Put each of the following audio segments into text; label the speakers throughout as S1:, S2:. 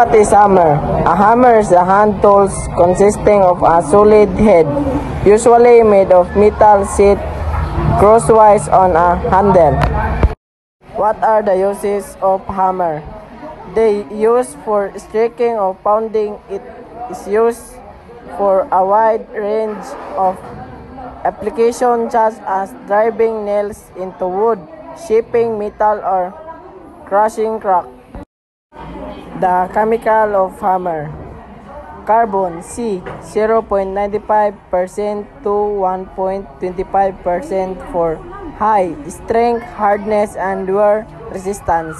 S1: What is hammer? A hammer is a hand tool consisting of a solid head, usually made of metal set crosswise on a handle. What are the uses of hammer? They use for striking or pounding. It is used for a wide range of applications such as driving nails into wood, shaping metal, or crushing rock. The chemical of hammer. Carbon C 0.95% to 1.25% for high strength, hardness, and wear resistance.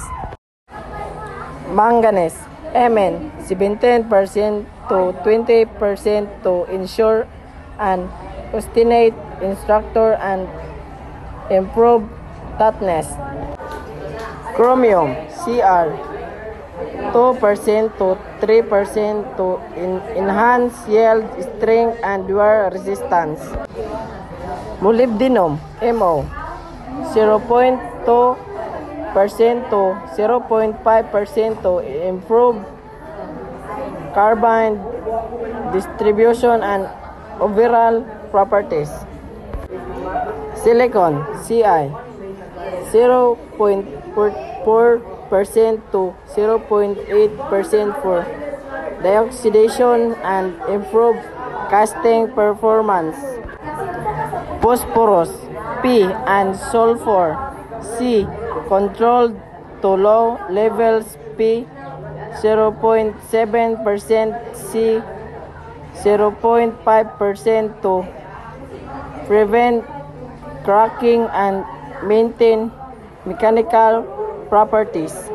S1: Manganese Mn 17% to 20% to ensure an obstinate structure and improve toughness. Chromium Cr 2% to 3% to enhance yield, strength, and wear resistance. Molybdenum Mo 0.2% to 0.5% to improve carbon distribution and overall properties. Silicon Ci 0.4% to 0.8% for deoxidation and improve casting performance. Phosphorus P and sulfur C controlled to low levels, P 0.7%, C 0.5% to prevent cracking and maintain mechanical properties.